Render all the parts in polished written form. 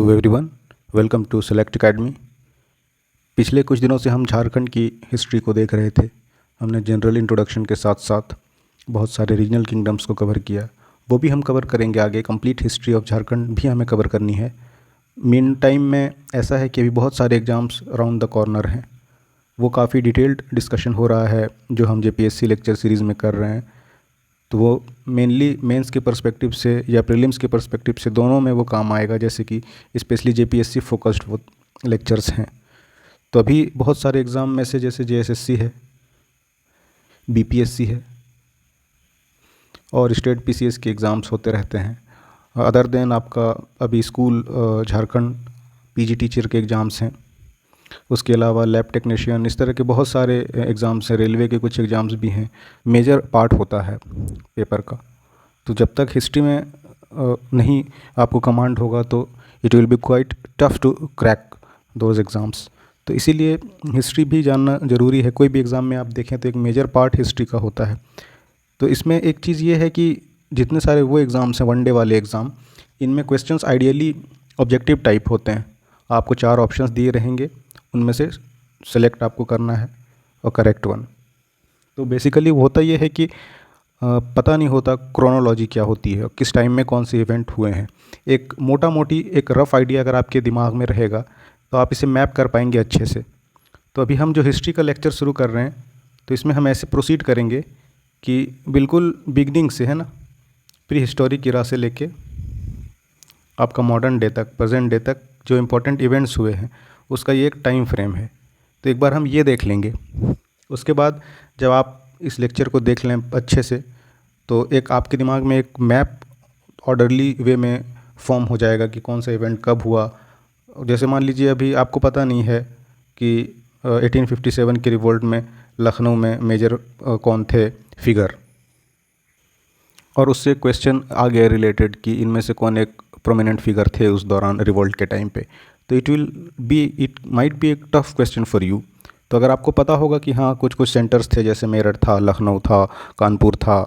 Everyone, welcome to Select Academy. पिछले कुछ दिनों से हम झारखंड की हिस्ट्री को देख रहे थे। हमने जनरल इंट्रोडक्शन के साथ साथ बहुत सारे रीजनल किंगडम्स को कवर किया। वो भी हम कवर करेंगे आगे। कंप्लीट हिस्ट्री ऑफ झारखंड भी हमें कवर करनी है। मीन टाइम में ऐसा है कि अभी बहुत सारे एग्ज़ाम्स अराउंड द कॉर्नर हैं। वो काफ़ी डिटेल्ड डिस्कशन हो रहा है जो हम जेपीएससी लेक्चर सीरीज़ में कर रहे हैं। तो वो मेनली मेंस के पर्सपेक्टिव से या प्रीलिम्स के पर्सपेक्टिव से दोनों में वो काम आएगा, जैसे कि स्पेशली जेपीएससी फोकस्ड वो लेक्चर्स हैं। तो अभी बहुत सारे एग्ज़ाम में से जैसे जेएसएससी है, बीपीएससी है और स्टेट पीसीएस के एग्ज़ाम्स होते रहते हैं। अदर देन आपका अभी स्कूल झारखंड पीजी टीचर के एग्ज़ाम्स हैं। उसके अलावा लैब टेक्नीशियन, इस तरह के बहुत सारे एग्ज़ाम्स हैं। रेलवे के कुछ एग्ज़ाम्स भी हैं। मेजर पार्ट होता है पेपर का। तो जब तक हिस्ट्री में नहीं आपको कमांड होगा तो it will be quite tough to crack those exams. तो इसीलिए हिस्ट्री भी जानना ज़रूरी है। कोई भी एग्ज़ाम में आप देखें तो एक मेजर पार्ट हिस्ट्री का होता है। तो इसमें एक चीज़ ये है कि जितने सारे वो एग्ज़ाम्स हैं वनडे वाले एग्ज़ाम, इनमें क्वेश्चंस आइडियली ऑब्जेक्टिव टाइप होते हैं। आपको 4 ऑप्शंस दिए रहेंगे, उनमें से सेलेक्ट आपको करना है और करेक्ट वन। तो बेसिकली होता ये है कि पता नहीं होता क्रोनोलॉजी क्या होती है और किस टाइम में कौन से इवेंट हुए हैं। एक मोटा मोटी एक रफ़ आइडिया अगर आपके दिमाग में रहेगा तो आप इसे मैप कर पाएंगे अच्छे से। तो अभी हम जो हिस्ट्री का लेक्चर शुरू कर रहे हैं तो इसमें हम ऐसे प्रोसीड करेंगे कि बिल्कुल बिगनिंग से, है ना, प्री हिस्टोरिक इरा से लेके आपका मॉडर्न डे तक, प्रेजेंट डे तक जो इम्पोर्टेंट इवेंट्स हुए हैं उसका ये एक टाइम फ्रेम है। तो एक बार हम ये देख लेंगे। उसके बाद जब आप इस लेक्चर को देख लें अच्छे से तो एक आपके दिमाग में एक मैप ऑर्डरली वे में फॉर्म हो जाएगा कि कौन सा इवेंट कब हुआ। जैसे मान लीजिए अभी आपको पता नहीं है कि 1857 के रिवोल्ट में लखनऊ में मेजर कौन थे फिगर, और उससे क्वेश्चन आ गया रिलेटेड कि इनमें से कौन एक प्रोमिनेंट फिगर थे उस दौरान रिवोल्ट के टाइम पे। तो इट माइट बी एक टफ क्वेश्चन फॉर यू। तो अगर आपको पता होगा कि हाँ कुछ कुछ सेंटर्स थे, जैसे मेरठ था, लखनऊ था, कानपुर था,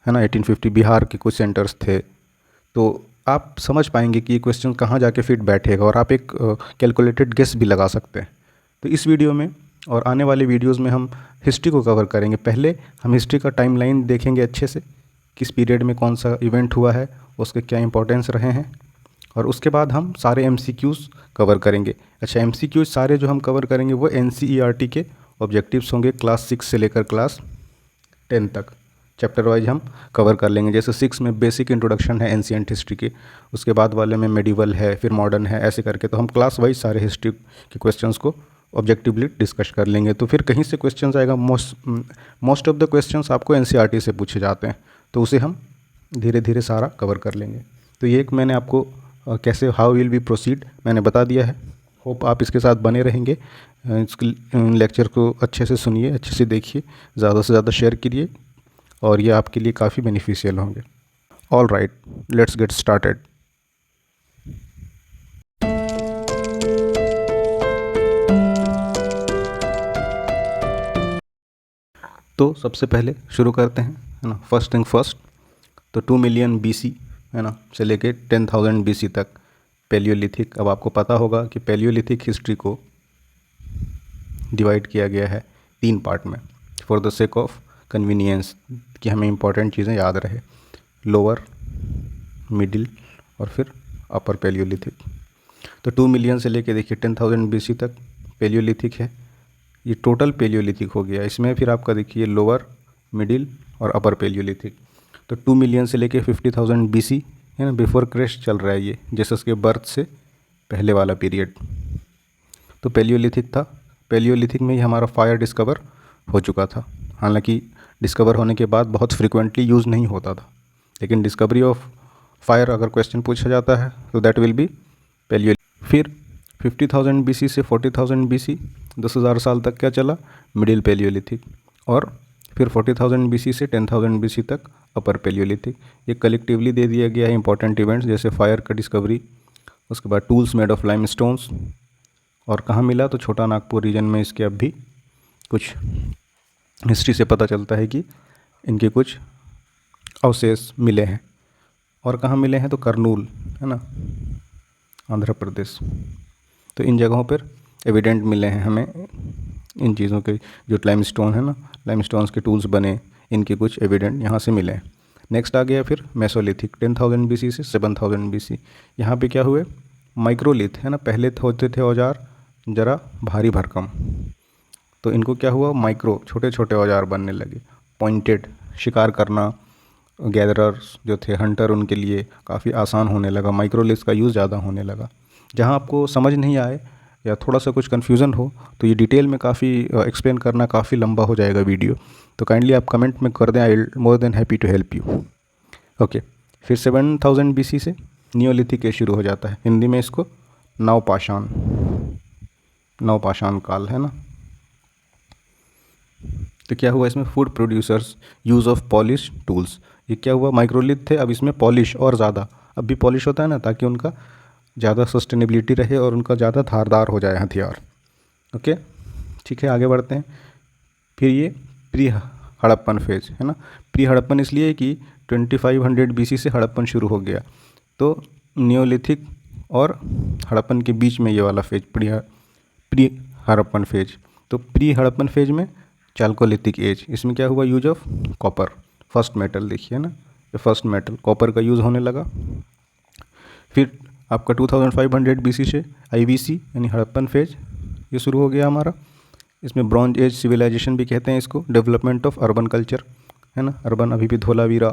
है ना, 1850 बिहार के कुछ सेंटर्स थे, तो आप समझ पाएंगे कि ये क्वेश्चन कहाँ जाके फिट बैठेगा और आप एक कैलकुलेटेड गेस भी लगा सकते हैं। तो इस वीडियो में और आने वाले वीडियोज़ में हम हिस्ट्री को कवर करेंगे। पहले हम हिस्ट्री का टाइमलाइन देखेंगे अच्छे से, किस पीरियड में कौन सा इवेंट हुआ है, उसके क्या इंपॉर्टेंस रहे हैं, और उसके बाद हम सारे एमसीक्यूज़ कवर करेंगे। अच्छा, एमसीक्यूज़ सारे जो हम कवर करेंगे वो एनसीईआरटी के ऑब्जेक्टिव्स होंगे, क्लास 6 से लेकर क्लास 10 तक। चैप्टर वाइज हम कवर कर लेंगे। जैसे 6 में बेसिक इंट्रोडक्शन है एंशिएंट हिस्ट्री के, उसके बाद वाले में मेडिवल है, फिर मॉडर्न है, ऐसे करके। तो हम क्लास वाइज सारे हिस्ट्री के क्वेश्चंस को ऑब्जेक्टिवली डिस्कस कर लेंगे। तो फिर कहीं से क्वेश्चंस आएगा, मोस्ट ऑफ द क्वेश्चंस आपको एनसीईआरटी से पूछे जाते हैं, तो उसे हम धीरे धीरे सारा कवर कर लेंगे। तो ये एक मैंने आपको कैसे हाउ विल बी प्रोसीड मैंने बता दिया है। होप आप इसके साथ बने रहेंगे। इसके लेक्चर को अच्छे से सुनिए, अच्छे से देखिए, ज़्यादा से ज़्यादा शेयर करिए और ये आपके लिए काफ़ी बेनिफिशियल होंगे। All right, let's get started. तो सबसे पहले शुरू करते हैं, है ना, फर्स्ट थिंग फर्स्ट। तो 2 मिलियन बीसी, है ना, से लेके 10,000 बीसी तक पैलियोलिथिक। अब आपको पता होगा कि पैलियोलिथिक हिस्ट्री को डिवाइड किया गया है 3 पार्ट में, for the sake of convenience, कि हमें इंपॉर्टेंट चीज़ें याद रहे। लोअर, मिडिल और फिर अपर पैलियोलिथिक। तो 2 मिलियन से लेके देखिए 10,000 बीसी तक पैलियोलिथिक है। ये टोटल पैलियोलिथिक हो गया। इसमें फिर आपका देखिए लोअर, मिडिल और अपर पैलियोलिथिक। तो 2 मिलियन से लेके 50,000 बीसी, है ना, बिफोर क्राइस्ट चल रहा है ये, जैसे उसके बर्थ से पहले वाला पीरियड। तो पैलियोलिथिक था। पैलियोलिथिक में ही हमारा फायर डिस्कवर हो चुका था। हालांकि डिस्कवर होने के बाद बहुत फ्रिक्वेंटली यूज़ नहीं होता था, लेकिन डिस्कवरी ऑफ फायर अगर क्वेश्चन पूछा जाता है तो दैट विल बी पैलियोलिथिक। फिर 50,000 बीसी से 40,000 बीसी, 10,000 साल तक क्या चला, मिडिल पैलियोलिथिक। और फिर 40,000 बीसी से 10,000 बीसी तक अपर पैलियोलिथिक। ये कलेक्टिवली दे दिया गया है इंपॉर्टेंट इवेंट्स, जैसे फायर का डिस्कवरी, उसके बाद टूल्स मेड ऑफ लाइमस्टोन्स, और कहाँ मिला, तो छोटा नागपुर रीजन में इसके अब भी कुछ हिस्ट्री से पता चलता है कि इनके कुछ अवशेष मिले हैं। और कहाँ मिले हैं, तो करनूल, है ना, आंध्र प्रदेश। तो इन जगहों पर एविडेंट मिले हैं हमें इन चीज़ों के, जो लाइमस्टोन है ना, लाइमस्टोन्स के टूल्स बने, इनके कुछ एविडेंट यहाँ से मिले हैं। नेक्स्ट आ गया फिर मेसोलिथिक 10,000 BC से 7,000 BC। यहाँ पे क्या हुए, माइक्रोलिथ है ना, पहले होते थे औजार ज़रा भारी भरकम, तो इनको क्या हुआ, माइक्रो छोटे छोटे औजार बनने लगे। पॉइंटेड शिकार करना, गैदरर्स जो थे हंटर, उनके लिए काफ़ी आसान होने लगा, माइक्रोलिथ का यूज़ ज़्यादा होने लगा। जहाँ आपको समझ नहीं आए या थोड़ा सा कुछ कन्फ्यूज़न हो तो ये डिटेल में काफ़ी एक्सप्लेन करना काफ़ी लंबा हो जाएगा वीडियो, तो काइंडली आप कमेंट में कर दें, I will more than happy to help you. Okay, फिर 7,000 BC से नियोलिथिक एज शुरू हो जाता है, हिंदी में इसको नवपाषाण, नवपाषाण काल है ना। तो क्या हुआ इसमें, food producers use of polish tools. ये क्या हुआ, माइक्रोलिथ थे, अब इसमें पॉलिश और ज़्यादा, अब भी पॉलिश होता है ना, ताकि उनका ज़्यादा सस्टेनेबिलिटी रहे और उनका ज़्यादा धारदार हो जाए हथियार। ओके, ठीक है, आगे बढ़ते हैं। फिर ये प्री हड़प्पन फेज है ना। प्री हड़प्पन इसलिए कि 2500 BC से हड़प्पन शुरू हो गया, तो नियोलिथिक और हड़प्पन के बीच में ये वाला फेज प्री हड़प्पन फेज। तो प्री हड़प्पन फेज में चाल्कोलिथिक एज, इसमें क्या हुआ, use of copper, first metal, देखिए ना, ये फर्स्ट मेटल कॉपर का यूज़ होने लगा। फिर आपका 2500 BC से IBC यानी हड़प्पन फेज ये शुरू हो गया हमारा। इसमें ब्रॉन्ज एज सिविलाइजेशन भी कहते हैं इसको, डेवलपमेंट ऑफ अर्बन कल्चर है ना, अर्बन अभी भी धोलावीरा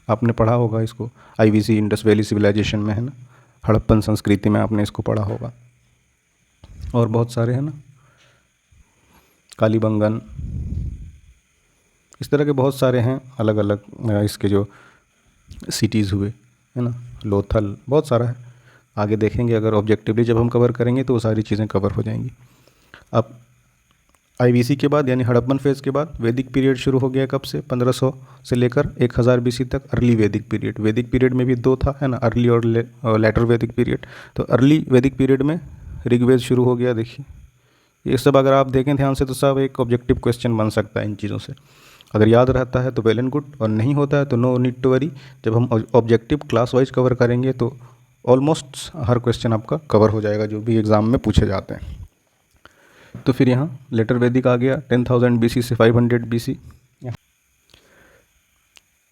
आपने पढ़ा होगा इसको, IBC इंडस वैली सिविलाइजेशन में है ना, हड़प्पन संस्कृति में आपने इसको पढ़ा होगा। और बहुत सारे हैं ना, कालीबंगन, इस तरह के बहुत सारे हैं अलग अलग इसके जो सिटीज़ हुए है ना, लोथल, बहुत सारा है, आगे देखेंगे अगर ऑब्जेक्टिवली जब हम कवर करेंगे तो वो सारी चीज़ें कवर हो जाएंगी। अब IBC के बाद यानी हड़प्पन फेज़ के बाद वैदिक पीरियड शुरू हो गया, कब से, 1500 से लेकर 1000 BC तक अर्ली वैदिक पीरियड। वैदिक पीरियड में भी दो था है ना, अर्ली और लेटर वैदिक पीरियड। तो अर्ली वैदिक पीरियड में ऋग्वेद शुरू हो गया। देखिए ये सब अगर आप देखें ध्यान से तो सब एक ऑब्जेक्टिव क्वेश्चन बन सकता है इन चीज़ों से, अगर याद रहता है तो वेल एंड गुड, और नहीं होता है तो नो नीड टू वरी। जब हम ऑब्जेक्टिव क्लास वाइज कवर करेंगे तो ऑलमोस्ट हर क्वेश्चन आपका कवर हो जाएगा जो भी एग्ज़ाम में पूछे जाते हैं। तो फिर यहाँ लेटर वैदिक आ गया 10,000 BC से 500 BC।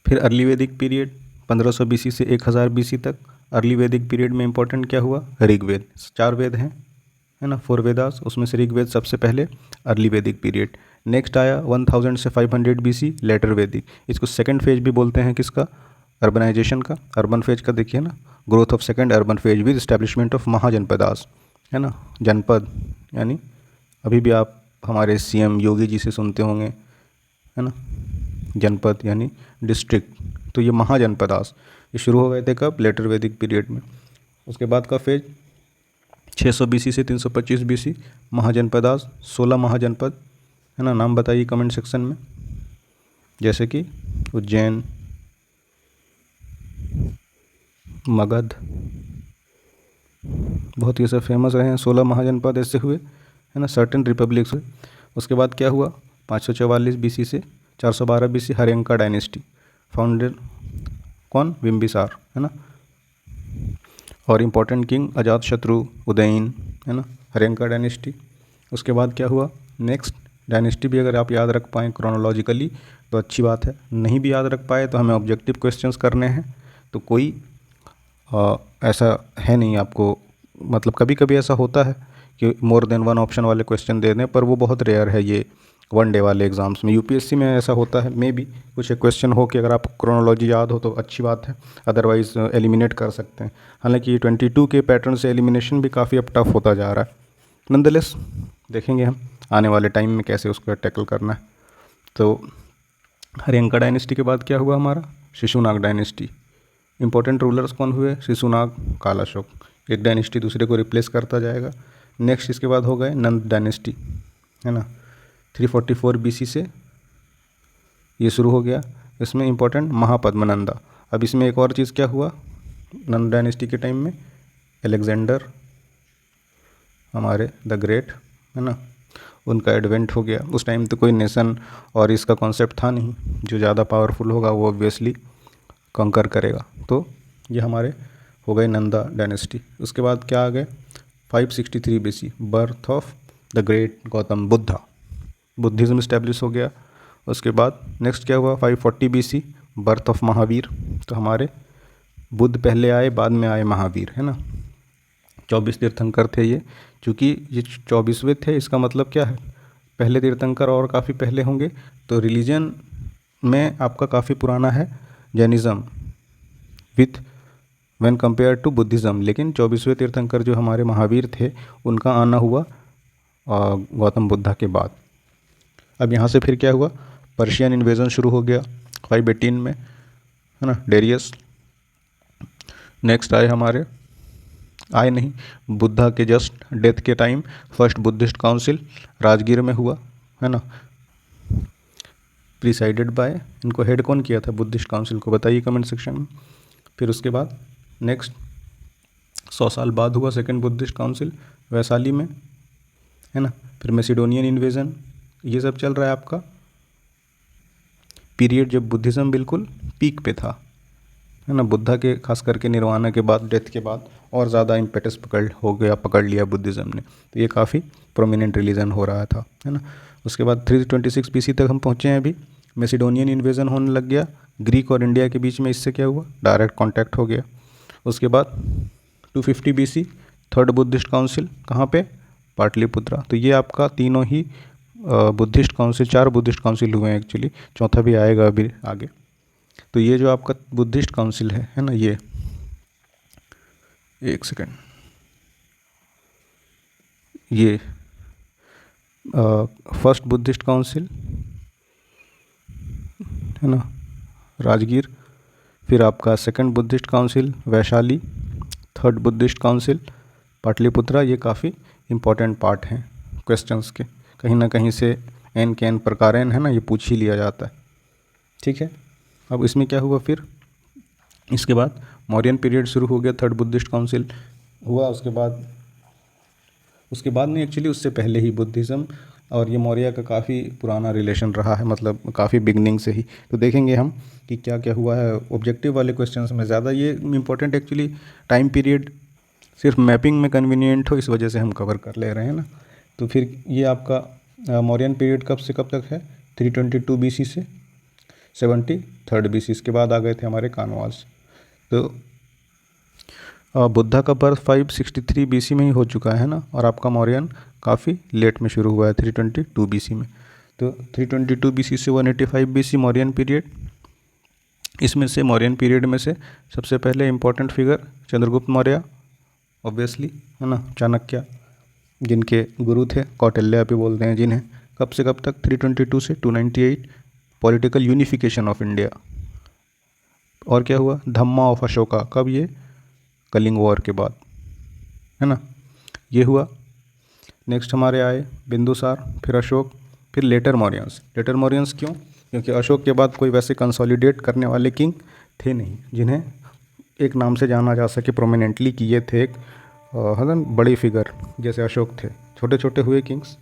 फिर अर्ली वैदिक पीरियड 1500 BC से 1000 BC तक। अर्ली वैदिक पीरियड में इंपॉर्टेंट क्या हुआ, ऋग्वेद, 4 वेद हैं है ना, 4 वेदास, उसमें से ऋग्वेद सबसे पहले, अर्ली वैदिक पीरियड। नेक्स्ट आया 1000 से 500 BC लेटर वैदिक, इसको सेकंड फेज भी बोलते हैं, किसका, अर्बनाइजेशन का, अर्बन फेज का। देखिए ना, growth of second urban phase with establishment of mahajanapadas है ना, जनपद यानी अभी भी आप हमारे CM योगी जी से सुनते होंगे है ना, जनपद यानी डिस्ट्रिक्ट, तो ये महाजनपदास ये शुरू हो गए थे कब, लेटर वैदिक पीरियड में। उसके बाद का फेज 600 BC से 325 BC महाजनपदास, 16 महाजनपद है ना, नाम बताइए कमेंट सेक्शन में, जैसे कि उज्जैन, मगध, बहुत ये सब फेमस रहे हैं। 16 महाजनपद ऐसे हुए है ना, सर्टेन रिपब्लिक्स हुए। उसके बाद क्या हुआ, 544 BC से 412 BC हर्यंका डायनेस्टी, फाउंडर कौन, बिम्बिसार है ना, और इम्पोर्टेंट किंग अजातशत्रु, उदयन है ना, हर्यंका डायनेस्टी। उसके बाद क्या हुआ, नेक्स्ट डायनेस्टी भी अगर आप याद रख पाएँ क्रोनोलॉजिकली तो अच्छी बात है, नहीं भी याद रख पाए तो हमें ऑब्जेक्टिव क्वेश्चंस करने हैं, तो कोई ऐसा है नहीं आपको, मतलब कभी कभी ऐसा होता है कि मोर देन वन ऑप्शन वाले क्वेश्चन दे दें, पर वो बहुत रेयर है, ये वन डे वाले एग्ज़ाम्स में। UPSC में ऐसा होता है, मे बी कुछ एक क्वेश्चन हो कि अगर आप क्रोनोलॉजी याद हो तो अच्छी बात है, अदरवाइज़ एलिमिनेट कर सकते हैं। हालांकि 22 के पैटर्न से एलिमिनेशन भी काफ़ी अब टफ होता जा रहा है, नंदलेस देखेंगे हम आने वाले टाइम में कैसे उसको टैकल करना है। तो हर्यंका डायनेस्टी के बाद क्या हुआ हमारा, शिशुनाग डायनेस्टी। इंपॉर्टेंट रूलर्स कौन हुए, शिशुनाग, कालाशोक, एक डायनेस्टी दूसरे को रिप्लेस करता जाएगा। नेक्स्ट इसके बाद हो गए नंद डायनेस्टी है ना, 344 BC से ये शुरू हो गया। इसमें इंपॉर्टेंट महापद्मनंदा। अब इसमें एक और चीज़ क्या हुआ, नंद डायनेस्टी के टाइम में अलेक्जेंडर हमारे द ग्रेट है ना, उनका एडवेंट हो गया। उस टाइम तो कोई नेशन और इसका कॉन्सेप्ट था नहीं, जो ज़्यादा पावरफुल होगा वो ऑब्वियसली कंकर करेगा। तो ये हमारे हो गए नंदा डायनेस्टी। उसके बाद क्या आ गए 563 BC, birth of the great Gautam Buddha, Buddhism establish हो गया। उसके बाद नेक्स्ट क्या हुआ 540 BC, बर्थ ऑफ महावीर। तो हमारे बुद्ध पहले आए, बाद में आए महावीर, है ना। 24 तीर्थंकर थे ये, चूँकि ये 24वें थे, इसका मतलब क्या है, पहले तीर्थंकर और काफ़ी पहले होंगे। तो रिलीजन में आपका काफ़ी पुराना है Jainism with when compare to Buddhism, लेकिन 24वें तीर्थंकर जो हमारे महावीर थे उनका आना हुआ गौतम बुद्धा के बाद। अब यहाँ से फिर क्या हुआ, पर्शियन इन्वेजन शुरू हो गया 518 में, है ना, डेरियस। नेक्स्ट आए नहीं, बुद्धा के जस्ट डेथ के time first Buddhist council Rajgir में हुआ, है ना, प्रिसाइडेड बाय, इनको हेड कौन किया था बुद्धिस्ट काउंसिल को, बताइए कमेंट सेक्शन में। फिर उसके बाद नेक्स्ट 100 साल बाद हुआ सेकंड बुद्धिस्ट काउंसिल वैशाली में, है ना। फिर मैसिडोनियन इन्वेजन, ये सब चल रहा है आपका पीरियड जब बुद्धिज़्म बिल्कुल पीक पे था, है ना। बुद्धा के खास करके निर्वाणा के बाद, डेथ के बाद और ज़्यादा इम्पेटस पकड़ लिया बुद्धिज़्म ने, तो ये काफ़ी प्रोमिनेंट रिलीजन हो रहा था, है ना। उसके बाद 326 BC तक हम पहुँचे हैं अभी, मैसिडोनियन इन्वेजन होने लग गया, ग्रीक और इंडिया के बीच में इससे क्या हुआ, डायरेक्ट कॉन्टैक्ट हो गया। उसके बाद 250 BC थर्ड बुद्धिस्ट काउंसिल, कहाँ पे, पाटलिपुत्रा। तो ये आपका तीनों ही बुद्धिस्ट काउंसिल, 4 बुद्धिस्ट काउंसिल हुए हैं एक्चुअली, चौथा भी आएगा अभी आगे। तो ये जो आपका बुद्धिस्ट काउंसिल है ना, ये एक सेकेंड, ये फर्स्ट बुद्धिस्ट काउंसिल, है ना, राजगीर। फिर आपका second Buddhist council Vaishali, third Buddhist council Pataliputra. ये काफ़ी इंपॉर्टेंट पार्ट हैं क्वेश्चंस के, कहीं ना कहीं से एन के एन प्रकारेण, है ना, ये पूछ ही लिया जाता है, ठीक है। अब इसमें क्या हुआ फिर, इसके बाद मौर्यन पीरियड शुरू हो गया, थर्ड बुद्धिस्ट काउंसिल हुआ। उसके बाद नहीं, एक्चुअली उससे पहले ही बुद्धिज़्म और ये मौर्य का काफ़ी पुराना रिलेशन रहा है, मतलब काफ़ी बिगनिंग से ही। तो देखेंगे हम कि क्या क्या हुआ है ऑब्जेक्टिव वाले क्वेश्चंस में ज़्यादा ये इंपॉर्टेंट, एक्चुअली टाइम पीरियड सिर्फ मैपिंग में कन्वीनियंट हो, इस वजह से हम कवर कर ले रहे हैं ना। तो फिर ये आपका मौर्यन पीरियड कब से कब तक है, 322 BC से 73rd BC, इसके बाद आ गए थे हमारे कानवास। तो बुद्धा का बर्थ 563 BC में ही हो चुका है ना, और आपका मौर्यन काफ़ी लेट में शुरू हुआ है 322 BC में। तो 322 BC से 185 BC मौर्यन पीरियड। इसमें से मौर्यन पीरियड में से सबसे पहले important figure Chandragupta Maurya, obviously, है ना, चाणक्य जिनके गुरु थे, कौटिल्य भी बोलते हैं जिन्हें। कब से कब तक, 322 से 298, पॉलिटिकल यूनिफिकेशन ऑफ इंडिया। और क्या हुआ, धम्मा ऑफ अशोका, कब, ये कलिंग वॉर के बाद, है ना, ये हुआ। नेक्स्ट हमारे आए बिंदुसार, फिर अशोक, फिर लेटर मौर्यंस। लेटर मौर्यंस क्यों, क्योंकि अशोक के बाद कोई वैसे कंसोलिडेट करने वाले किंग थे नहीं जिन्हें एक नाम से जाना जा सके प्रोमिनेंटली कि ये थे एक बड़ी फिगर जैसे अशोक थे, छोटे छोटे हुए किंग्स,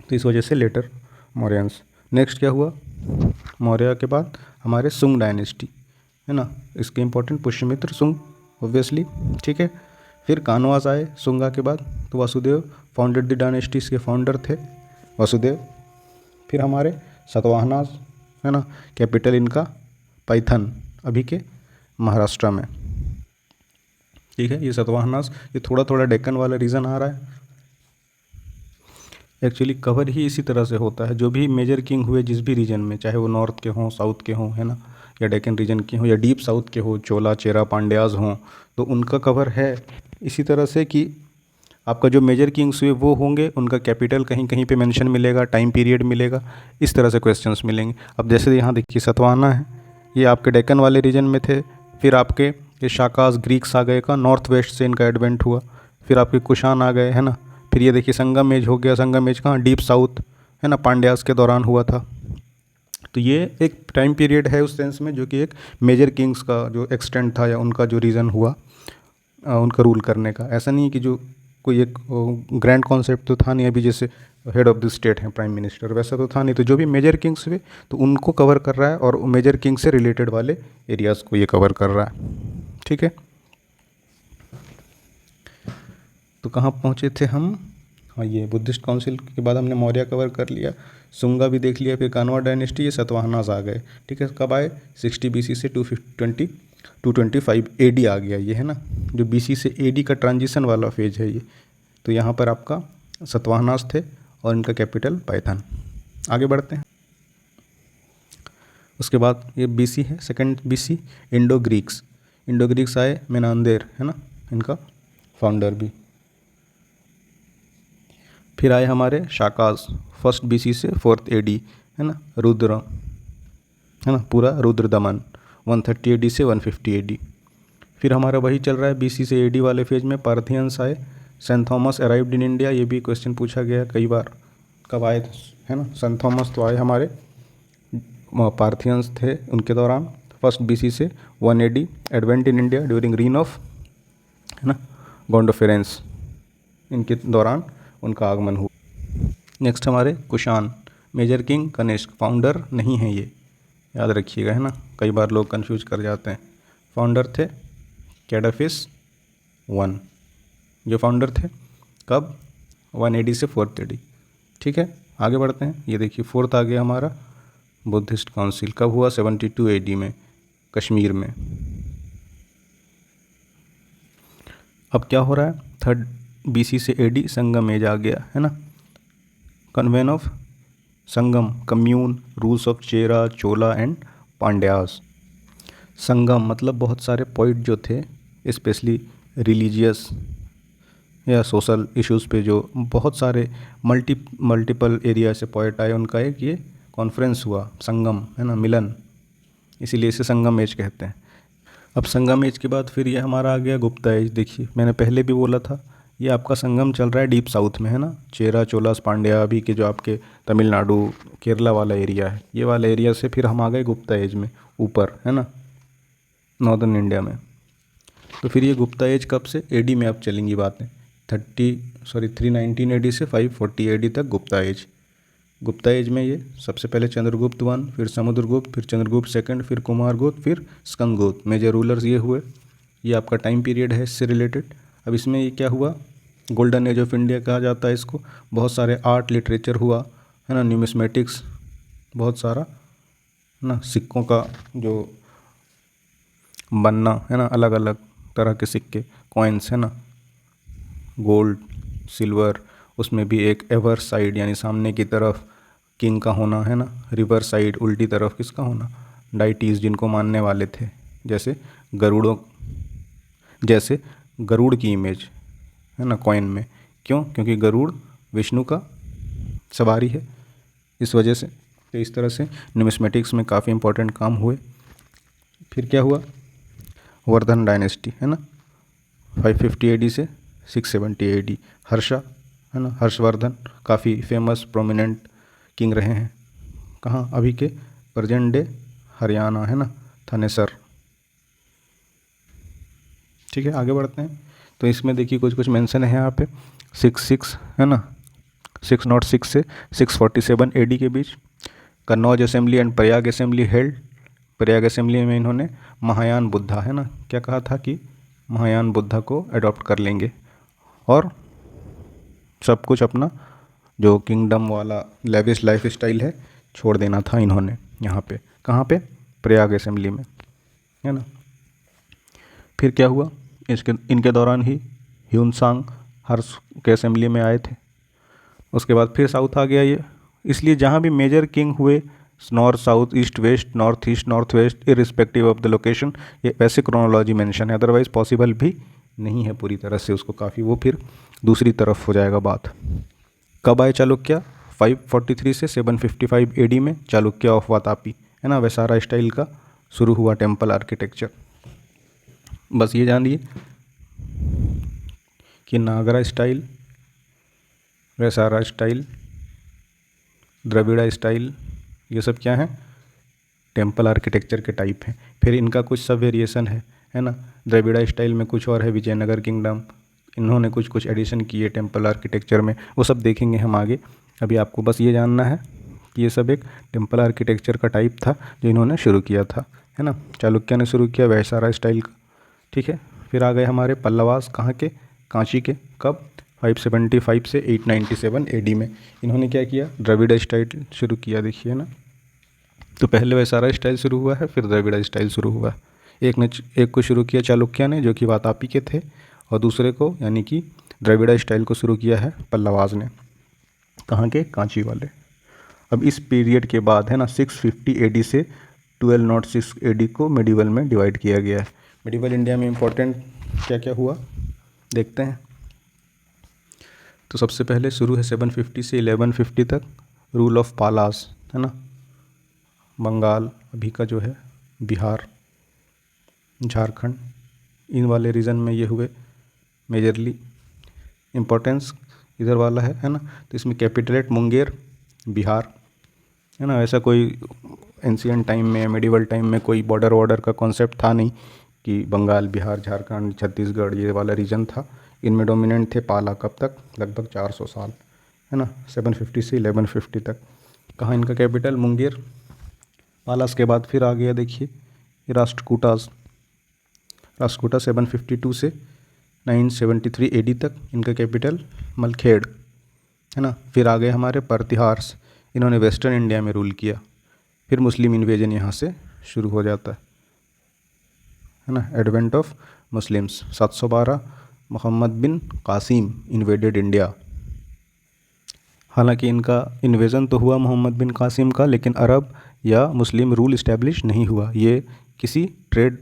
तो इस वजह से लेटर मौर्यंस। नेक्स्ट क्या हुआ, मौर्य के बाद हमारे सुंग डायनेस्टी, है ना, इसके इंपॉर्टेंट पुष्यमित्र सुंग, ऑब्वियसली, ठीक है। फिर कानवास आए सुंगा के बाद, तो वासुदेव फाउंडेड द डायनेस्टीज के फाउंडर थे वासुदेव। फिर हमारे सतवाहनास, है ना, कैपिटल इनका पैथन, अभी के महाराष्ट्र में, ठीक है। ये सतवाहनास, ये थोड़ा थोड़ा डेक्कन वाला रीजन आ रहा है, एक्चुअली कवर ही इसी तरह से होता है। जो भी मेजर किंग हुए जिस भी रीजन में, चाहे वो नॉर्थ के हों, साउथ के हों, है ना, या डेक्कन रीजन के हों, या डीप साउथ के हो, चोला चेरा पांड्याज हों, तो उनका कवर है इसी तरह से कि आपका जो मेजर किंग्स हुए वो होंगे, उनका कैपिटल कहीं कहीं पे मेंशन मिलेगा, टाइम पीरियड मिलेगा, इस तरह से क्वेश्चंस मिलेंगे। अब जैसे यहाँ देखिए सतवाहना है, ये आपके डेक्कन वाले रीजन में थे। फिर आपके ये शाकास ग्रीक्स आ गए, का नॉर्थ वेस्ट से इनका एडवेंट हुआ। फिर आपके कुषाण आ गए, है ना। फिर ये देखिए संगम एज हो गया, संगम एज कहाँ, डीप साउथ, है ना, पांड्यास के दौरान हुआ था। तो ये एक टाइम पीरियड है उस सेंस में, जो कि एक मेजर किंग्स का जो एक्सटेंट था या उनका जो रीज़न हुआ उनका रूल करने का। ऐसा नहीं कि जो कोई एक ग्रैंड कॉन्सेप्ट तो था नहीं, अभी जैसे हेड ऑफ द स्टेट है प्राइम मिनिस्टर, वैसा तो था नहीं। तो जो भी मेजर किंग्स हुए तो उनको कवर कर रहा है, और मेजर किंग से रिलेटेड वाले एरियाज़ को ये कवर कर रहा है, ठीक है। तो कहाँ पहुँचे थे हम? हाँ, ये बुद्धिस्ट काउंसिल के बाद हमने मौर्य कवर कर लिया, सुंगा भी देख लिया, फिर कानवा डायनेस्टी, ये सतवाहनास आ गए। ठीक है, कब आए? 60 BC से 225 AD आ गया ये, है ना। जो BC से AD का ट्रांजिशन वाला फेज है ये। तो यहाँ पर आपका सतवाहनास थे और इनका कैपिटल पाइथन। आगे बढ़ते हैं। उसके बाद ये BC है, सेकंड BC इंडो ग्रीक्स आए, मेनांदेर, है ना, इनका फाउंडर भी। फिर आए हमारे शाकाज, फर्स्ट BC से 4th AD, है ना, रुद्र, है ना, पूरा रुद्र दमन 130 AD से 150 AD। फिर हमारा वही चल रहा है BC से AD वाले फेज में। पार्थियंस आए, Saint Thomas arrived in India, ये भी क्वेश्चन पूछा गया कई बार, कब आए थे, है ना। सेंट थॉमस तो आए हमारे, पार्थियंस थे उनके दौरान, फर्स्ट BC से 1 AD, advent in India during reign of, है ना, गोंडोफेरेंस, इनके दौरान उनका आगमन हुआ। नेक्स्ट हमारे Kushan, major king Kanishka, founder नहीं है ये, याद रखिएगा, है ना, कई बार लोग कंफ्यूज कर जाते हैं। फाउंडर थे कैडाफिस 1, जो फाउंडर थे कब? 1 AD से 4th AD। ठीक है, आगे बढ़ते हैं। ये देखिए 4th आ गया हमारा बुद्धिस्ट काउंसिल, कब हुआ? 72 AD में, कश्मीर में। अब क्या हो रहा है? 3rd BC से AD संगम एज आ गया, है ना, convene of Sangam, commune, rules of Chera, Chola and Pandyas. Sangam मतलब बहुत सारे पॉइंट जो थे, स्पेशली रिलीजियस या सोशल इश्यूज़ पे, जो बहुत सारे मल्टीपल एरिया से पॉइंट आए, उनका एक ये कॉन्फ्रेंस हुआ, संगम, है ना, मिलन, इसीलिए इसे संगम एज कहते हैं। अब संगम एज के बाद फिर ये हमारा आ गया गुप्ता एज। देखिए मैंने पहले भी बोला था, ये आपका संगम चल रहा है डीप साउथ में, है ना, चेरा, चोलास, पांड्या, अभी के जो आपके तमिलनाडु, केरला वाला एरिया है, ये वाला एरिया से फिर हम आ गए गुप्ता एज में ऊपर, है ना, नॉर्दर्न इंडिया में। तो फिर ये गुप्ता एज कब से? AD में अब चलेंगी बातें, 319 AD से 540 AD तक गुप्ता एज। गुप्ता एज में ये सबसे पहले चंद्रगुप्त 1, फिर समुद्रगुप्त, फिर चंद्रगुप्त 2, फिर कुमारगुप्त, फिर स्कंदगुप्त, मेजर रूलर्स ये हुए। ये आपका टाइम पीरियड है इससे रिलेटेड। अब इसमें ये क्या हुआ? गोल्डन एज ऑफ इंडिया कहा जाता है इसको। बहुत सारे आर्ट लिटरेचर हुआ, है ना, न्यूमिस्मेटिक्स, बहुत सारा, है ना, सिक्कों का जो बनना, है ना, अलग अलग तरह के सिक्के, कॉइन्स, है ना, गोल्ड, सिल्वर, उसमें भी एक एवर साइड यानी सामने की तरफ किंग का होना, है ना, रिवर साइड उल्टी तरफ किसका होना? डाइटीज़, जिनको मानने वाले थे, जैसे गरुड़ की इमेज, है ना, कॉइन में। क्यों? क्योंकि गरुड़ विष्णु का सवारी है, इस वजह से। तो इस तरह से न्यूमिस्मेटिक्स में काफ़ी इंपॉर्टेंट काम हुए। फिर क्या हुआ? वर्धन डायनेस्टी, है ना, 550 AD से 670 AD, हर्षा, है ना, हर्षवर्धन काफ़ी फेमस प्रोमिनेंट किंग रहे हैं। कहाँ? अभी के प्रेजेंट डे हरियाणा, है ना, थानेसर। ठीक है, आगे बढ़ते हैं। तो इसमें देखिए कुछ कुछ मेंशन है यहाँ पे, 66, है ना, 606 से 647 AD के बीच Kannauj assembly and Prayag assembly held. Prayag assembly में इन्होंने महायान बुद्धा, है ना, क्या कहा था कि महायान बुद्धा को अडॉप्ट कर लेंगे और सब कुछ अपना जो किंगडम वाला लेविश लाइफ स्टाइल है छोड़ देना था इन्होंने यहाँ पे। कहाँ पे? प्रयाग असेंबली में, है ना। फिर क्या हुआ? इनके दौरान ही ह्यूनसांग हर्ष के असेंबली में आए थे। उसके बाद फिर साउथ आ गया ये। इसलिए जहाँ भी मेजर किंग हुए, north, south, east, west, north east, north west, irrespective of the location, ये वैसे क्रोनोलॉजी मेंशन है, अदरवाइज पॉसिबल भी नहीं है पूरी तरह से उसको, काफ़ी वो फिर दूसरी तरफ हो जाएगा बात। कब आए चालुक्य? 543 से 755 AD में चालुक्य ऑफ वातापी, है ना, वैसारा स्टाइल का शुरू हुआ टेम्पल आर्किटेक्चर। बस ये जानिए कि नागरा स्टाइल, वैसारा स्टाइल, द्रविड़ा स्टाइल, ये सब क्या है? टेम्पल आर्किटेक्चर के टाइप हैं। फिर इनका कुछ सब वेरिएशन है ना। द्रविड़ा स्टाइल में कुछ और है, विजयनगर किंगडम, इन्होंने कुछ कुछ एडिशन किए टेम्पल आर्किटेक्चर में, वो सब देखेंगे हम आगे। अभी आपको बस ये जानना है कि ये सब एक टेम्पल आर्किटेक्चर का टाइप था जो इन्होंने शुरू किया था, है ना। चालुक्य ने शुरू किया वैसारा स्टाइल का, ठीक है। फिर आ गए हमारे पल्लवास, कहाँ के? कांची के। कब? 575 से 897 एडी में। इन्होंने क्या किया? द्रविड़ स्टाइल शुरू किया, देखिए ना। तो पहले वैसारा स्टाइल शुरू हुआ है, फिर द्रविड़ स्टाइल शुरू हुआ। एक को शुरू किया चालुक्य ने, जो कि वातापी के थे, और दूसरे को यानी कि द्रविड़ स्टाइल को शुरू किया है पल्लवाज ने। कहाँ के? कांची वाले। अब इस पीरियड के बाद है ना 650 एडी से 1206 एडी को मेडिवल में डिवाइड किया गया है। मेडिवल इंडिया में इम्पोर्टेंट क्या क्या हुआ देखते हैं। तो सबसे पहले शुरू है 750 से 1150 तक रूल ऑफ पालास, है ना। बंगाल अभी का जो है, बिहार, झारखंड, इन वाले रीजन में ये हुए मेजरली। इम्पोर्टेंस इधर वाला है ना। तो इसमें कैपिटलेट मुंगेर, बिहार, है ना। ऐसा कोई एंशियंट टाइम में, मेडिवल टाइम में कोई बॉर्डर का कॉन्सेप्ट था नहीं कि बंगाल, बिहार, झारखंड, छत्तीसगढ़ ये वाला रीजन था। इनमें डोमिनेंट थे पाला। कब तक? लगभग 400 साल, है ना, 750 से 1150 तक। कहाँ इनका कैपिटल? मुंगेर। पालास के बाद फिर आ गया देखिए राष्ट्रकूटास। राष्ट्रकूटा 752 से 973 एडी तक, इनका कैपिटल मलखेड़, है ना। फिर आ गए हमारे प्रतिहार्स, इन्होंने वेस्टर्न इंडिया में रूल किया। फिर मुस्लिम इन्वेजन यहाँ से शुरू हो जाता है ना। Advent of Muslims 712 Mohammad bin Qasim invaded India. हालांकि इनका इन्वेजन तो हुआ मोहम्मद बिन कासिम का, लेकिन अरब या मुस्लिम रूल इस्टेब्लिश नहीं हुआ। ये किसी ट्रेड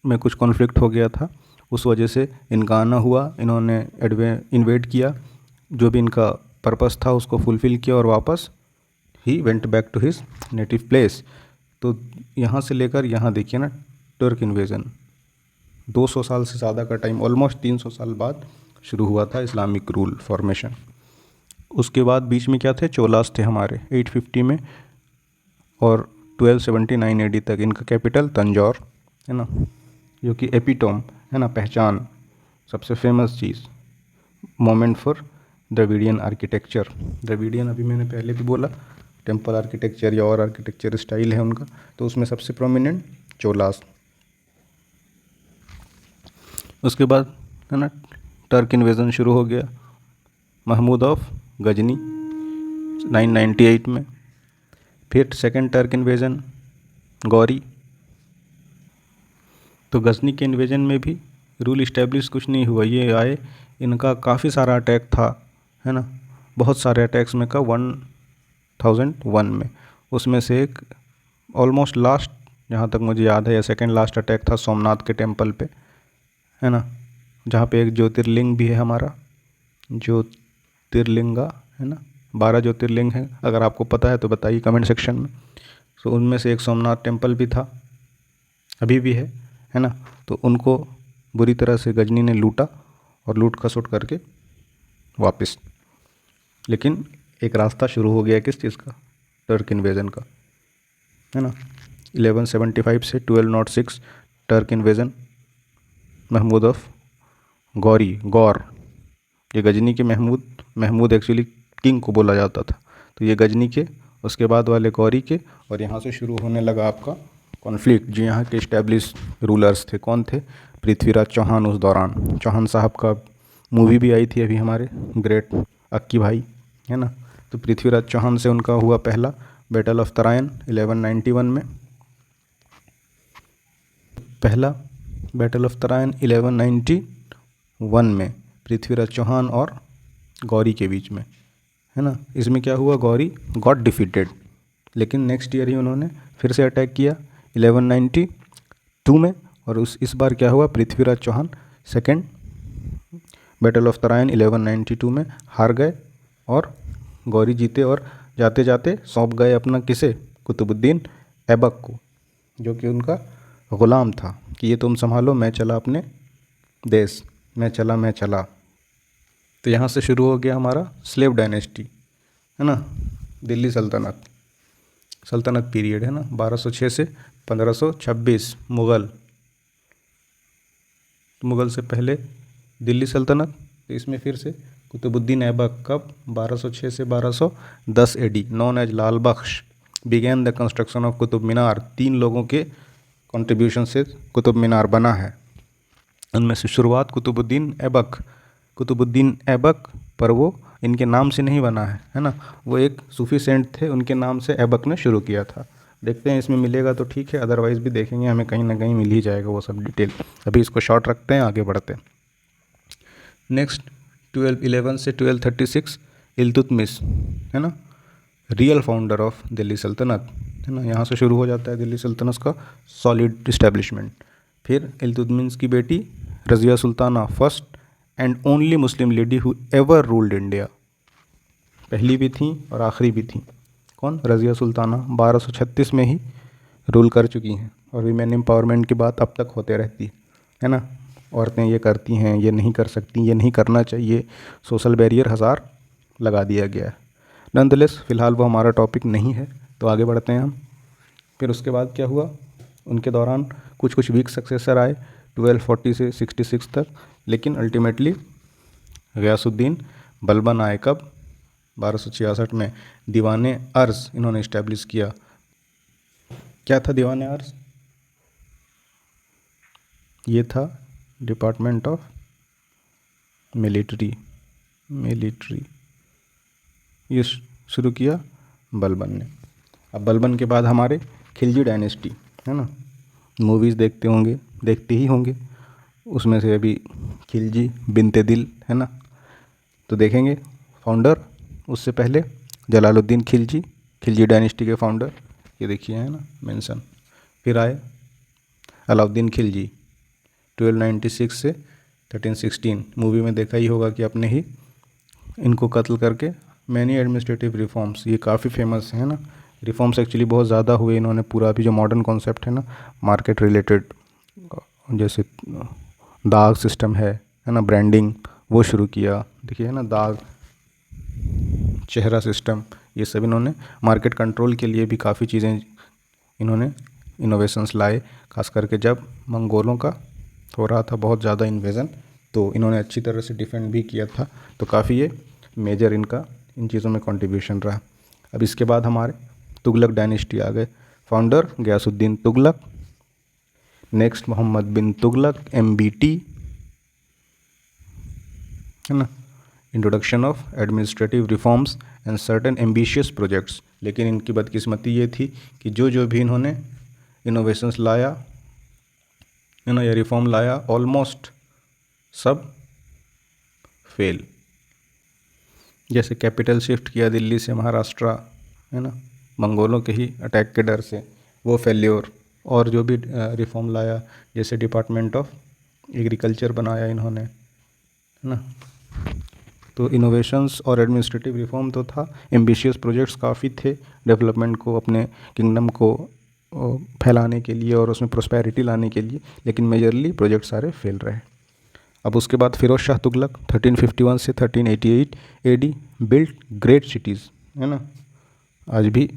में कुछ कॉन्फ्लिक्ट हो गया था, उस वजह से इनका आना हुआ। इन्होंने इन्वेड किया, जो भी इनका पर्पस था उसको फुलफ़िल किया, और वापस ही went back to his native place. तो यहाँ से लेकर यहाँ देखिए ना, तुर्क इन्वेजन 200 साल से ज़्यादा का टाइम, ऑलमोस्ट 300 साल बाद शुरू हुआ था इस्लामिक रूल फॉर्मेशन। उसके बाद बीच में क्या थे? चोलास थे हमारे 850 में और 1279 एडी तक। इनका कैपिटल तंजौर, है ना, जो कि एपिटोम, है ना, पहचान, सबसे famous cheese, moment for Dravidian architecture. Dravidian अभी मैंने पहले भी बोला, टेम्पल आर्किटेक्चर या और आर्किटेक्चर स्टाइल है उनका, तो उसमें सबसे प्रोमिनेंट चोलास। उसके बाद है ना टर्क इन्वेजन शुरू हो गया, महमूद ऑफ गजनी 998 में। फिर सेकंड टर्क इन्वेजन गौरी। तो गजनी के इन्वेजन में भी रूल इस्टेब्लिश कुछ नहीं हुआ। ये आए, इनका काफ़ी सारा अटैक था, है ना, बहुत सारे अटैक्स में का 1001 में। उसमें से एक ऑलमोस्ट लास्ट, जहाँ तक मुझे याद है, या सेकंड लास्ट अटैक था सोमनाथ के टेम्पल पे, है ना, जहाँ पे एक ज्योतिर्लिंग भी है हमारा, ज्योतिर्लिंगा, है ना, 12 ज्योतिर्लिंग हैं। अगर आपको पता है तो बताइए कमेंट सेक्शन में। तो उनमें से एक सोमनाथ टेम्पल भी था, अभी भी है ना। तो उनको बुरी तरह से गजनी ने लूटा और लूट खसुट करके वापस। लेकिन एक रास्ता शुरू हो गया किस चीज़ का? टर्क इन्वेजन का, है ना। 1175 से 1206 टर्क इन्वेजन, महमूद ऑफ गौर। ये गजनी के महमूद एक्चुअली किंग को बोला जाता था। तो ये गजनी के, उसके बाद वाले गौरी के, और यहाँ से शुरू होने लगा आपका कॉन्फ्लिक्ट। जो यहाँ के इस्टेब्लिश रूलर्स थे, कौन थे? पृथ्वीराज चौहान। उस दौरान चौहान साहब का मूवी भी आई थी अभी हमारे, ग्रेट अक्की भाई, है ना। तो पृथ्वीराज चौहान से उनका हुआ पहला बैटल ऑफ तराइन 1191 में। पहला बैटल ऑफ तराइन 1191 में पृथ्वीराज चौहान और गौरी के बीच में, है ना। इसमें क्या हुआ? गौरी गॉट डिफीटेड, लेकिन नेक्स्ट ईयर ही उन्होंने फिर से अटैक किया 1192 में। और इस बार क्या हुआ? Prithviraj Chauhan second battle of Tarain 1192 में हार गए और गौरी जीते, और जाते जाते सौंप गए अपना किसे? कुतुबुद्दीन ऐबक को, जो कि उनका ग़ुलाम था, कि ये तुम संभालो, मैं चला अपने देश, मैं चला। तो यहाँ से शुरू हो गया हमारा स्लेव डायनेस्टी, है ना, दिल्ली सल्तनत पीरियड, है ना, 1206 से 1526। मुग़ल से पहले दिल्ली सल्तनत, तो इसमें फिर से कुतुबुद्दीन ऐबक कब? 1206 से 1210 AD, known as Lal Bakhsh, began the construction of Qutub Minar. 3 लोगों के कंट्रीब्यूशन से कुतुब मीनार बना है। उनमें से शुरुआत कुतुबुद्दीन ऐबक कुतुबुद्दीन ऐबक, पर वो इनके नाम से नहीं बना है ना, वो एक सूफी सेंट थे, उनके नाम से ऐबक ने शुरू किया था। देखते हैं इसमें मिलेगा तो ठीक है, अदरवाइज़ भी देखेंगे, हमें कहीं ना कहीं मिल ही जाएगा वो सब डिटेल। अभी इसको शॉर्ट रखते हैं, आगे बढ़ते हैं। नेक्स्ट 1211 से 1236 इल्तुतमिश, है ना, रियल फाउंडर ऑफ दिल्ली सल्तनत, है ना, यहाँ से शुरू हो जाता है दिल्ली सल्तनत का सॉलिड इस्टेब्लिशमेंट। फिर इल्तुतमिश की बेटी Razia Sultana, first and only Muslim lady who ever ruled India, पहली भी थी और आखिरी भी थी। कौन? रज़िया सुल्ताना 1236 में ही रूल कर चुकी हैं, और वीमेन एम्पावरमेंट की बात अब तक होते रहती है ना, औरतें ये करती हैं, ये नहीं कर सकती, ये नहीं करना चाहिए, सोशल बैरियर हज़ार लगा दिया गया है। नॉनदलेस फ़िलहाल वो हमारा टॉपिक नहीं है, तो आगे बढ़ते हैं हम। फिर उसके बाद क्या हुआ, उनके दौरान कुछ कुछ वीक सक्सेसर आए 1240 से 66 तक, लेकिन अल्टीमेटली गयासुद्दीन बलबन आए कब? 1266 में। दीवाने अर्ज़ इन्होंने इस्टेब्लिश किया। क्या था दीवाने अर्ज़? ये था डिपार्टमेंट ऑफ मिलिट्री, ये शुरू किया बलबन ने। अब बलबन के बाद हमारे खिलजी डायनेस्टी, है ना, मूवीज़ देखते ही होंगे, उसमें से अभी खिलजी बिनते दिल, है ना, तो देखेंगे। फाउंडर उससे पहले जलालुद्दीन खिलजी, खिलजी डायनेस्टी के फाउंडर, ये देखिए, है ना, मेंशन। फिर आए अलाउद्दीन खिलजी 1296 से 1316, मूवी में देखा ही होगा कि अपने ही इनको कत्ल करके मैनी एडमिनिस्ट्रेटिव रिफॉर्म्स, ये काफ़ी फेमस है ना, रिफॉर्म्स एक्चुअली बहुत ज़्यादा हुए इन्होंने। पूरा अभी जो मॉडर्न कॉन्सेप्ट है ना, मार्केट रिलेटेड, जैसे दाग सिस्टम है ना, ब्रांडिंग, वो शुरू किया। देखिए, है ना, दाग, चेहरा सिस्टम, ये सब इन्होंने मार्केट कंट्रोल के लिए भी काफ़ी चीज़ें इन्होंने इनोवेशंस लाए, खास करके जब मंगोलों का हो रहा था बहुत ज़्यादा इन्वेजन, तो इन्होंने अच्छी तरह से डिफेंड भी किया था। तो काफ़ी ये मेजर इनका इन चीज़ों में कंट्रीब्यूशन रहा। अब इसके बाद हमारे तुगलक डायनेस्टी आ गए। फाउंडर गयासुद्दीन तुगलक, नेक्स्ट मोहम्मद बिन तुगलक MBT, है ना, introduction of administrative reforms and certain ambitious projects. लेकिन इनकी बदकिस्मती ये थी कि जो भी इन्होंने इनोवेशंस लाया, है ना, या रिफॉर्म लाया, ऑलमोस्ट सब फेल। जैसे कैपिटल शिफ्ट किया दिल्ली से महाराष्ट्र, है ना, मंगोलों के ही अटैक के डर से, वो फेल्योर। और जो भी रिफॉर्म लाया, जैसे डिपार्टमेंट ऑफ एग्रीकल्चर बनाया इन्होंने, है ना, तो इनोवेशंस और एडमिनिस्ट्रेटिव रिफॉर्म तो था, एम्बिशियस प्रोजेक्ट्स काफ़ी थे डेवलपमेंट को, अपने किंगडम को फैलाने के लिए और उसमें प्रोस्पेरिटी लाने के लिए, लेकिन मेजरली प्रोजेक्ट सारे फेल रहे। अब उसके बाद फिरोज शाह तुगलक 1351 से 1388 AD बिल्ट ग्रेट सिटीज़, है ना, आज भी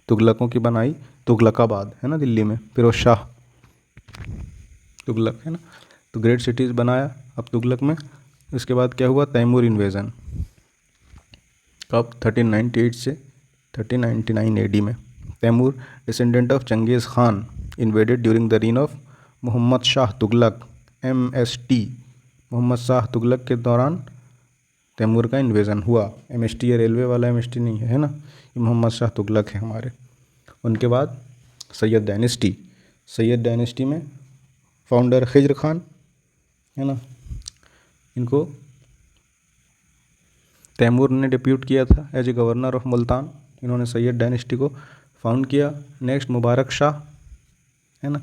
तुगलकों की बनाई तुगलकाबाद, है ना, दिल्ली में फिरोज शाह तुगलक, है ना, तो ग्रेट सिटीज़ बनाया अब तुगलक में। इसके बाद क्या हुआ? तैमूर इन्वेजन, कब? 1398 से 1399 AD में। Timur descendant of Genghis Khan invaded during the reign of Mohammad Shah Tughlaq MST। Mohammad Shah Tughlaq के दौरान तैमूर का इन्वेजन हुआ। MST ये रेलवे वाला MST नहीं है, है ना, ये मोहम्मद शाह तुगलक है हमारे। उनके बाद सैयद डायनेस्टी, सैयद डायनेस्टी में फाउंडर खिज्र खान, है ना, इनको तैमूर ने डिप्यूट किया था as a governor of Multan, इन्होंने सैयद डायनेस्टी को फाउंड किया। नेक्स्ट मुबारक शाह, है ना,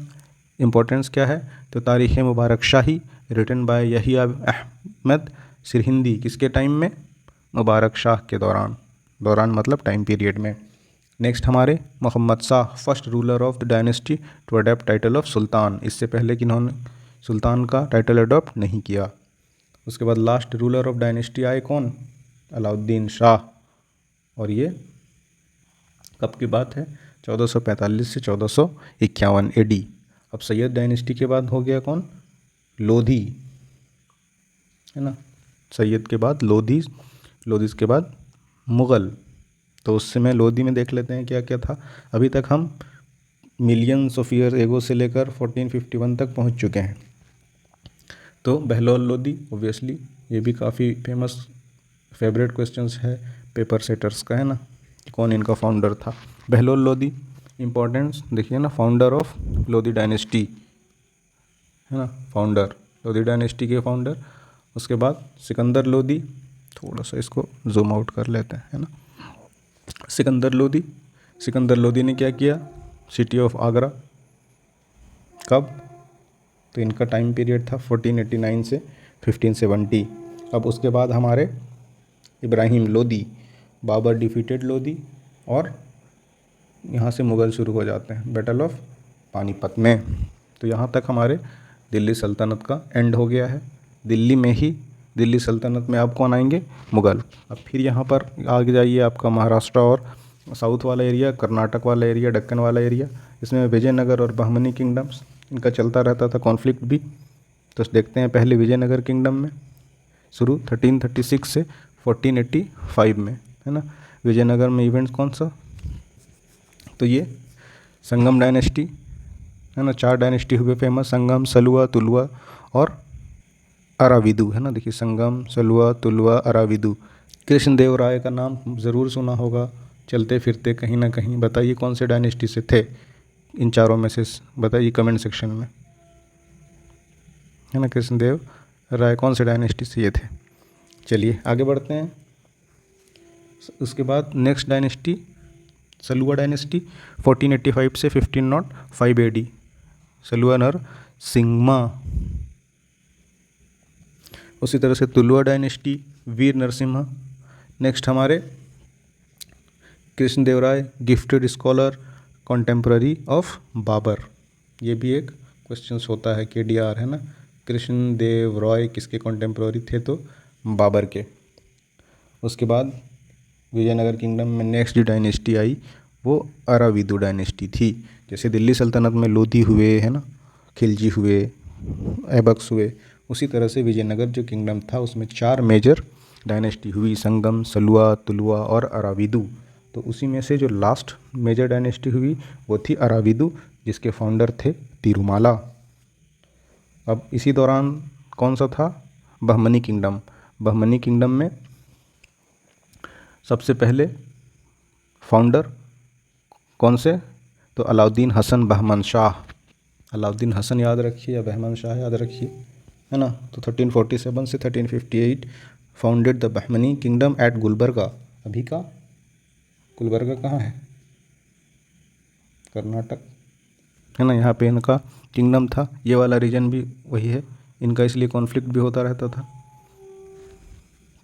इम्पोर्टेंस क्या है? तो तारीख़ मुबारक शाही रिटन बाय यहिया अहमद सिरहिंदी, किसके टाइम में? मुबारक शाह के दौरान मतलब टाइम पीरियड में। नेक्स्ट हमारे Mohammad Shah, first ruler of the dynasty to adopt title of sultan, इससे पहले कि इन्होंने सुल्तान का टाइटल अडॉप्ट नहीं किया। उसके बाद लास्ट रूलर ऑफ डायनेस्टी आए कौन? अलाउद्दीन शाह, और ये कब की बात है? 1445 से 1451 AD। अब सैयद डायनेस्टी के बाद हो गया कौन? लोधी, है ना, सैयद के बाद लोधी, लोधी के बाद मुग़ल। तो उससे मैं लोधी में देख लेते हैं क्या क्या था। अभी तक हम मिलियंस ऑफ ईयर एगो से लेकर 1451 तक पहुंच चुके हैं। तो बहलोल लोदी ऑब्वियसली ये भी काफ़ी फेमस फेवरेट क्वेश्चंस है पेपर सेटर्स का, है ना, कौन इनका फाउंडर था। बहलोल लोदी इम्पोर्टेंस देखिए ना, फाउंडर ऑफ लोदी डायनेस्टी, है ना, फाउंडर लोदी डायनेस्टी के फाउंडर। उसके बाद सिकंदर लोदी, थोड़ा सा इसको जूम आउट कर लेते हैं, है ना। सिकंदर लोदी ने क्या किया, सिटी ऑफ आगरा, कब, तो इनका टाइम पीरियड था 1489 से 1570। अब उसके बाद हमारे इब्राहिम लोदी, बाबर डिफीटेड लोदी, और यहाँ से मुग़ल शुरू हो जाते हैं बैटल ऑफ पानीपत में। तो यहाँ तक हमारे दिल्ली सल्तनत का एंड हो गया है। दिल्ली में ही, दिल्ली सल्तनत में अब कौन आएंगे, मुग़ल। अब फिर यहाँ पर आगे जाइए, आपका महाराष्ट्र और साउथ वाला एरिया, कर्नाटक वाला एरिया, दक्कन वाला एरिया, इसमें विजयनगर और बहमनी किंगडम्स, इनका चलता रहता था कॉन्फ्लिक्ट भी। तो देखते हैं पहले विजयनगर किंगडम में शुरू 1336 से 1485 में, है ना। विजयनगर में इवेंट्स कौन सा, तो ये संगम डायनेस्टी, है ना, 4 डायनेस्टी हुए फेमस, संगम, सलुआ, तुलुआ और अराविदु, है ना। देखिए संगम, सलुआ, तुलुआ, अराविदु। कृष्णदेव राय का नाम ज़रूर सुना होगा चलते फिरते कहीं ना कहीं, बताइए कौन से डायनेस्टी से थे, इन चारों में से बताइए कमेंट सेक्शन में, है ना। कृष्णदेव राय कौन से डायनेस्टी से ये थे। चलिए आगे बढ़ते हैं। उसके बाद नेक्स्ट डायनेस्टी सलुआ डायनेस्टी 1485 से 1505 AD, सलुआ नर सिंगमा। उसी तरह से तुलुआ डायनेस्टी वीर नरसिम्हा। नेक्स्ट हमारे Krishnadeva Raya, gifted scholar, contemporary of Babur, ये भी एक क्वेश्चन होता है KDR, है ना। कृष्णदेव राय किसके कॉन्टेम्प्ररी थे, तो बाबर के। उसके बाद विजयनगर किंगडम में नेक्स्ट जो डायनेस्टी आई वो अराविदु डायनेस्टी थी। जैसे दिल्ली सल्तनत में लोधी हुए, है ना, खिलजी हुए, ऐबक्स हुए, उसी तरह से विजयनगर जो किंगडम था उसमें 4 मेजर डायनेस्टी हुई, संगम, सलुआ, तुलुआ और अराविदु। तो उसी में से जो लास्ट मेजर डायनेस्टी हुई वो थी अराविदु, जिसके फाउंडर थे तिरुमाला। अब इसी दौरान कौन सा था, बहमनी किंगडम। बहमनी किंगडम में सबसे पहले फाउंडर कौन से, तो अलाउद्दीन हसन बहमन शाह। अलाउद्दीन हसन याद रखिए या बहमन शाह याद रखिए, है ना। तो 1347 से 1358 founded the Bahmani kingdom at Gulbarga. अभी का गुलबर्गा कहाँ है, कर्नाटक, है ना। यहाँ पे इनका किंगडम था, ये वाला रीजन भी वही है इनका, इसलिए कॉन्फ्लिक्ट भी होता रहता था।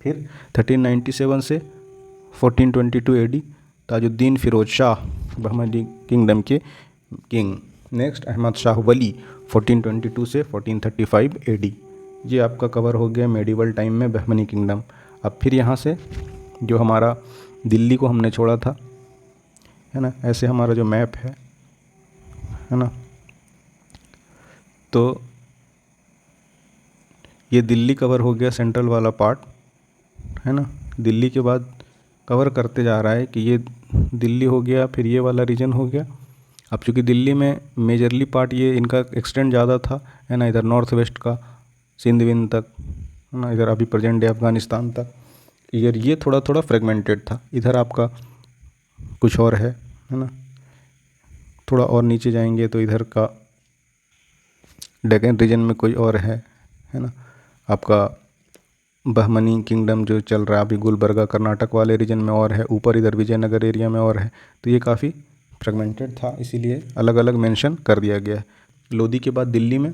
फिर 1397 से 1422 AD ताजुद्दीन फिरोज शाह, बहमनी किंगडम के किंग। नेक्स्ट अहमद शाह वली 1422 से 1435 AD। ये आपका कवर हो गया मेडिवल टाइम में बहमनी किंगडम। अब फिर यहाँ से जो हमारा दिल्ली को हमने छोड़ा था, है ना, ऐसे हमारा जो मैप है ना, तो ये दिल्ली कवर हो गया सेंट्रल वाला पार्ट, है ना। दिल्ली के बाद कवर करते जा रहा है कि ये दिल्ली हो गया, फिर ये वाला रीजन हो गया। अब चूँकि दिल्ली में मेजरली पार्ट ये इनका एक्सटेंड ज़्यादा था, है ना, इधर नॉर्थ वेस्ट का सिंध विंध तक, है ना, इधर अभी प्रेजेंट डे अफ़गानिस्तान तक, इधर ये थोड़ा थोड़ा फ्रेगमेंटेड था। इधर आपका कुछ और है ना। थोड़ा और नीचे जाएंगे तो इधर का डेक्कन रीजन में कोई और है ना। आपका बहमनी किंगडम जो चल रहा है अभी गुलबर्गा कर्नाटक वाले रीजन में और है, ऊपर इधर विजयनगर एरिया में और है। तो ये काफ़ी फ्रेगमेंटेड था, इसीलिए अलग अलग मेंशन कर दिया गया है। लोधी के बाद दिल्ली में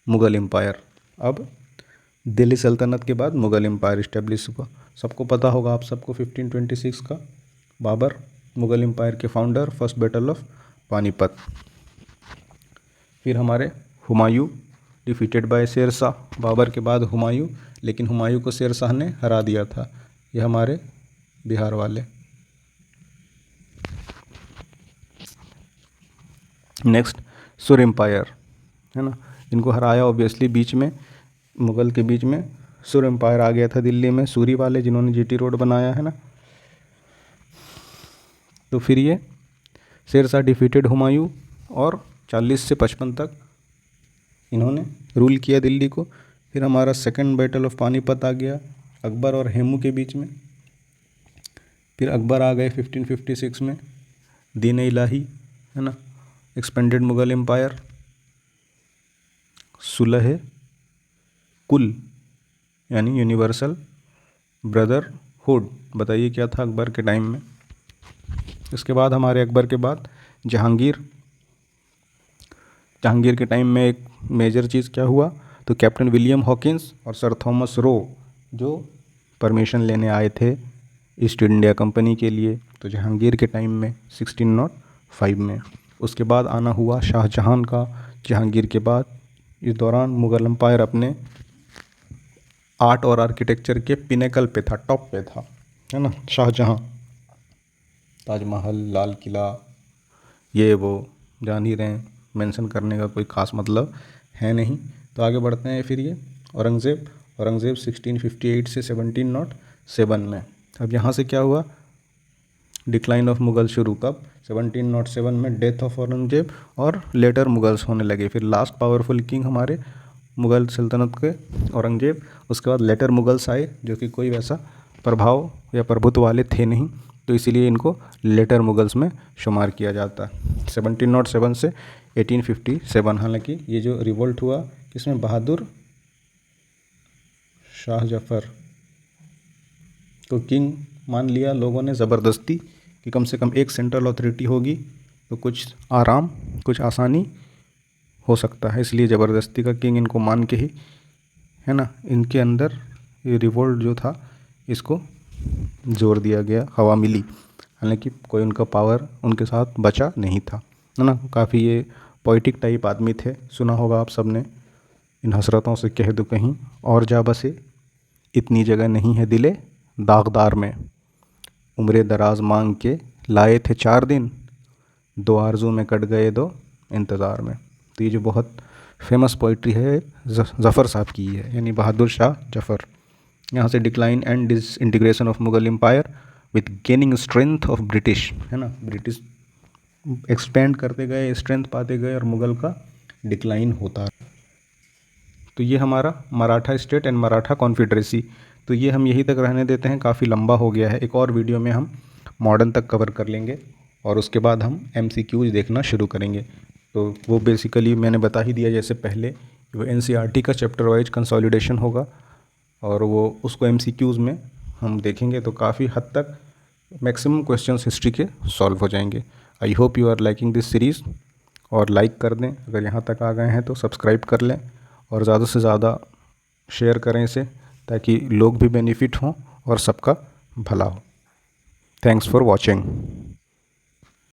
मुग़ल एम्पायर। अब दिल्ली सल्तनत के बाद मुग़ल एम्पायर इस्टेब्लिश हुआ। सबको पता होगा आप सबको 1526 का बाबर मुग़ल एम्पायर के founder, first battle of Panipat. फिर हमारे हुमायूं डिफीटेड बाय शेर शाह। बाबर के बाद हुमायूं, लेकिन हुमायूं को शेर शाह ने हरा दिया था। ये हमारे बिहार वाले। नेक्स्ट सुर एम्पायर, है ना, इनको हराया ऑब्वियसली। बीच में मुग़ल के बीच में सुर एम्पायर आ गया था दिल्ली में, सूरी वाले जिन्होंने GT रोड बनाया, है ना। तो फिर ये शेर शाह डिफीटेड हुमायूं और 40 से 55 तक इन्होंने रूल किया दिल्ली को। फिर हमारा सेकंड बैटल ऑफ पानीपत आ गया अकबर और हेमू के बीच में। फिर अकबर आ गए 1556 में, दीन इलाही, है ना, एक्सपेंडेड मुगल एम्पायर, सुलह कुल यानी यूनिवर्सल ब्रदरहुड। बताइए क्या था अकबर के टाइम में। इसके बाद हमारे अकबर के बाद जहांगीर। जहांगीर के टाइम में एक मेजर चीज़ क्या हुआ, तो कैप्टन विलियम हॉकिंस और सर थॉमस रो जो परमिशन लेने आए थे ईस्ट इंडिया कंपनी के लिए, तो जहांगीर के टाइम में 1605 में। उसके बाद आना हुआ शाहजहां का। जहांगीर के बाद इस दौरान मुग़ल एम्पायर अपने आर्ट और आर्किटेक्चर के पिनेकल पे था, टॉप पे था, है ना। शाहजहां, ताजमहल, लाल किला, ये वो जान ही रहे हैं, मेंशन करने का कोई ख़ास मतलब है नहीं। तो आगे बढ़ते हैं। फिर ये औरंगज़ेब। औरंगज़ेब 1658 से 1707 में। अब यहाँ से क्या हुआ, डिक्लाइन ऑफ मुगल शुरू कब, 1707 में डेथ ऑफ औरंगज़ेब, और लेटर मुगल्स होने लगे। फिर लास्ट पावरफुल किंग हमारे मुग़ल सल्तनत के औरंगज़ेब। उसके बाद लेटर मुगल्स आए जो कि कोई वैसा प्रभाव या प्रभुत्व वाले थे नहीं, तो इसीलिए इनको लेटर मुगल्स में शुमार किया जाता है। 1707 से 1857। हालांकि ये जो रिवोल्ट हुआ किसमें, बहादुर शाह जफ़र को किंग मान लिया लोगों ने ज़बरदस्ती कि कम से कम एक सेंट्रल अथॉरिटी होगी तो कुछ आराम, कुछ आसानी हो सकता है, इसलिए ज़बरदस्ती का किंग इनको मान के ही, है ना, इनके अंदर ये रिवोल्ट जो था इसको जोर दिया गया, हवा मिली। हालांकि कोई उनका पावर उनके साथ बचा नहीं था, है ना। काफ़ी ये पोइटिक टाइप आदमी थे, सुना होगा आप सब ने, इन हसरतों से कह दो कहीं और जा बसे, इतनी जगह नहीं है दिले दागदार में, उम्रे दराज मांग के लाए थे 4 दिन, 2 आरज़ू में कट गए 2 इंतज़ार में। तो ये जो बहुत फेमस पोइट्री है ज़फ़र साहब की है, यानी बहादुर शाह जफ़र। यहाँ से decline and disintegration of Mughal empire with gaining strength of British, है ना, ब्रिटिश एक्सपेंड करते गए, स्ट्रेंथ पाते गए और मुग़ल का डिक्लाइन होता रहा। तो ये हमारा मराठा स्टेट एंड मराठा कॉन्फिडरेसी। तो ये हम यहीं तक रहने देते हैं, काफ़ी लंबा हो गया है। एक और वीडियो में हम मॉडर्न तक कवर कर लेंगे और उसके बाद हम MCQs देखना शुरू करेंगे। तो वो बेसिकली मैंने बता ही दिया जैसे पहले, वो NCERT का चैप्टर वाइज कंसोलिडेशन होगा और वो उसको MCQs में हम देखेंगे, तो काफ़ी हद तक मैक्सिमम क्वेश्चंस हिस्ट्री के सॉल्व हो जाएंगे। I hope you are liking this series, और लाइक कर दें अगर यहाँ तक आ गए हैं तो, सब्सक्राइब कर लें और ज़्यादा से ज़्यादा शेयर करें इसे, ताकि लोग भी बेनिफिट हों और सबका भला हो। Thanks for watching.